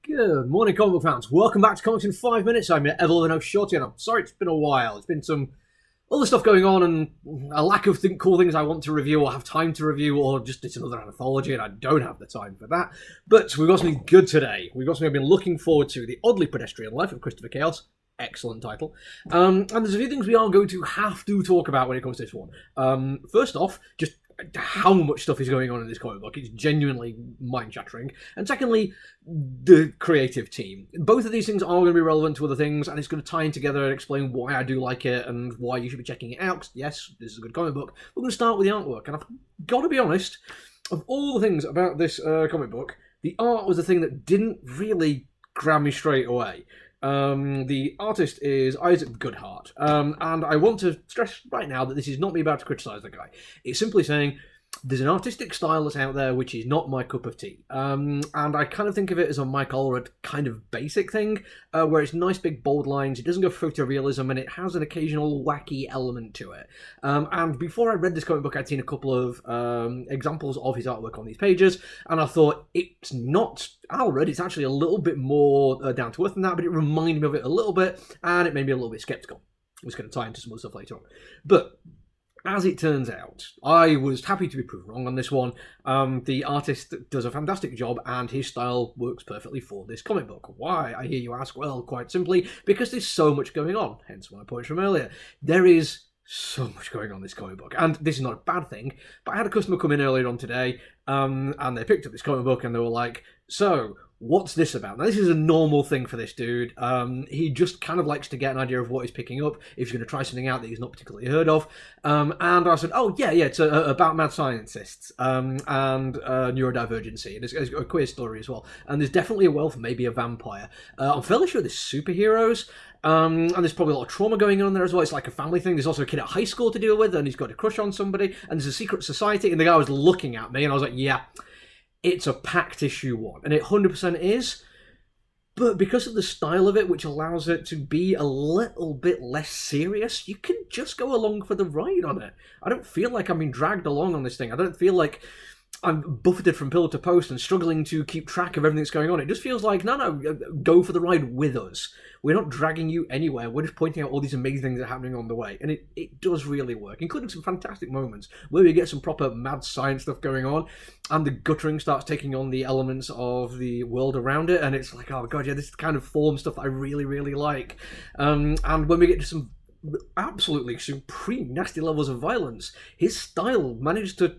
Good morning, comic book fans. Welcome back to Comics in 5 Minutes. I'm your ever Shorty, and I'm sorry it's been a while. It's been some other stuff going on, and a lack of cool things I want to review or have time to review, or just it's another anthology, and I don't have the time for that. But we've got something good today. We've got something I've been looking forward to: The Oddly Pedestrian Life of Christopher Chaos. Excellent title. And there's a few things we are going to have to talk about when it comes to this one. First off, just how much stuff is going on in this comic book. It's genuinely mind-shattering. And secondly, the creative team. Both of these things are going to be relevant to other things, and it's going to tie in together and explain why I do like it and why you should be checking it out. Yes, this is a good comic book. We're going to start with the artwork, and I've got to be honest, of all the things about this comic book, the art was the thing that didn't really grab me straight away. The artist is Isaac Goodhart, and I want to stress right now that this is not me about to criticise the guy. It's simply saying there's an artistic style that's out there which is not my cup of tea. And I kind of think of it as a Mike Allred kind of basic thing, where it's nice big bold lines, it doesn't go photorealism, and it has an occasional wacky element to it. And before I read this comic book, I'd seen a couple of examples of his artwork on these pages, and I thought, it's not Allred, it's actually a little bit more down to earth than that, but it reminded me of it a little bit, and it made me a little bit sceptical. I'm just going to tie into some other stuff later on. But as it turns out, I was happy to be proven wrong on this one. The artist does a fantastic job, and his style works perfectly for this comic book. Why, I hear you ask? Well, quite simply, because there's so much going on, hence my points from earlier. There is so much going on in this comic book, and this is not a bad thing, but I had a customer come in earlier on today, and they picked up this comic book, and they were like, so, what's this about? Now, this is a normal thing for this dude. He just kind of likes to get an idea of what he's picking up, if he's going to try something out that he's not particularly heard of. And I said, oh, yeah, it's about mad scientists and neurodivergency. And it's a queer story as well. And there's definitely a wealth, maybe a vampire. I'm fairly sure there's superheroes. And there's probably a lot of trauma going on there as well. It's like a family thing. There's also a kid at high school to deal with, and he's got a crush on somebody. And there's a secret society. And the guy was looking at me, and I was like, yeah, it's a packed issue one, and it 100% is, but because of the style of it, which allows it to be a little bit less serious, you can just go along for the ride on it. I don't feel like I'm being dragged along on this thing. I don't feel like I'm buffeted from pillar to post and struggling to keep track of everything that's going on. It just feels like, no, go for the ride with us. We're not dragging you anywhere. We're just pointing out all these amazing things that are happening on the way. And it does really work, including some fantastic moments where we get some proper mad science stuff going on, and the guttering starts taking on the elements of the world around it. And it's like, oh god, yeah, this is the kind of form stuff I really, really like. And when we get to some absolutely supreme nasty levels of violence, his style manages to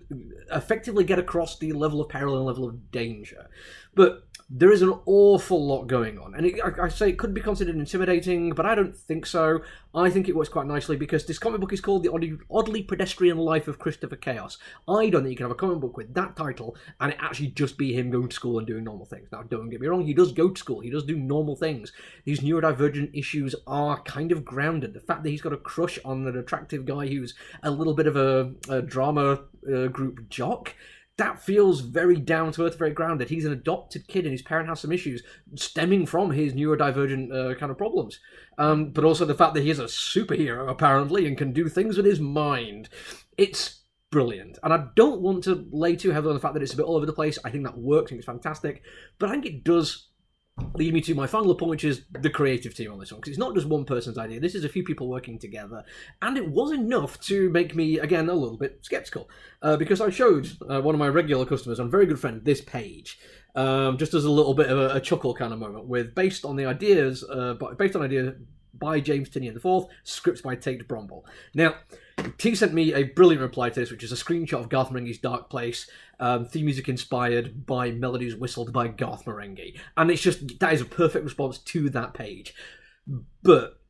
effectively get across the level of peril and level of danger. But there is an awful lot going on, and I say it could be considered intimidating, but I don't think so. I think it works quite nicely because this comic book is called The Oddly Pedestrian Life of Christopher Chaos. I don't think you can have a comic book with that title and it actually just be him going to school and doing normal things. Now, don't get me wrong, he does go to school, he does do normal things. These neurodivergent issues are kind of grounded. The fact that he's got a crush on an attractive guy who's a little bit of a drama group jock, that feels very down to earth, very grounded. He's an adopted kid and his parent has some issues stemming from his neurodivergent kind of problems. But also the fact that he is a superhero, apparently, and can do things with his mind. It's brilliant. And I don't want to lay too heavily on the fact that it's a bit all over the place. I think that works, I think it's fantastic. But I think it does lead me to my final point, which is the creative team on this one, because it's not just one person's idea. This is a few people working together, and it was enough to make me, again, a little bit skeptical, because I showed one of my regular customers, and a very good friend, this page, just as a little bit of a chuckle kind of moment, with based on ideas by James Tynion IV, scripts by Tate Bromble. Now, T sent me a brilliant reply to this, which is a screenshot of Garth Marenghi's Dark Place, theme music inspired by melodies whistled by Garth Marenghi. And it's just, that is a perfect response to that page. But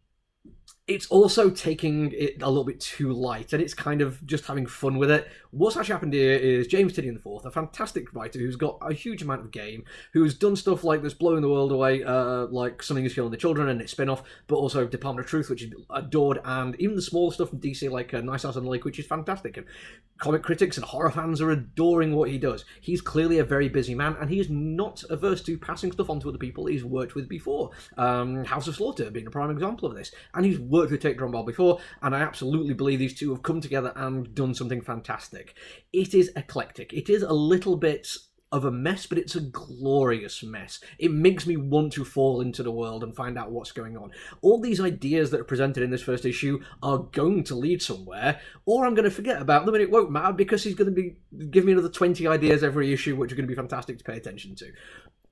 it's also taking it a little bit too light, and it's kind of just having fun with it. What's actually happened here is James Tynion IV, a fantastic writer who's got a huge amount of game, who's done stuff like this Blowing the World Away, like Something is Killing the Children and its spin-off, but also Department of Truth, which is adored, and even the smaller stuff from DC, like Nice House on the Lake, which is fantastic. And comic critics and horror fans are adoring what he does. He's clearly a very busy man, and he is not averse to passing stuff on to other people he's worked with before. House of Slaughter being a prime example of this. And he's worked with Tate Bromble before, and I absolutely believe these two have come together and done something fantastic. It is eclectic. It is a little bit of a mess, but it's a glorious mess. It makes me want to fall into the world and find out what's going on. All these ideas that are presented in this first issue are going to lead somewhere, or I'm going to forget about them and it won't matter because he's going to be give me another 20 ideas every issue, which are going to be fantastic to pay attention to.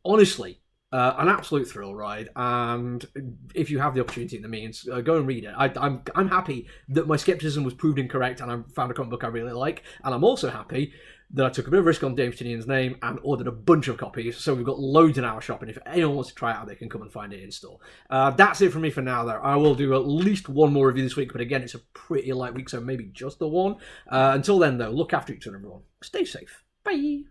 Honestly, an absolute thrill ride, and if you have the opportunity and the means, go and read it. I'm happy that my skepticism was proved incorrect and I found a comic book I really like, and I'm also happy that I took a bit of risk on James Tinian's name and ordered a bunch of copies, so we've got loads in our shop, and if anyone wants to try it out, they can come and find it in store. That's it from me for now, though. I will do at least one more review this week, but again, it's a pretty light week, so maybe just the one. Until then, though, look after each other, everyone. Stay safe. Bye!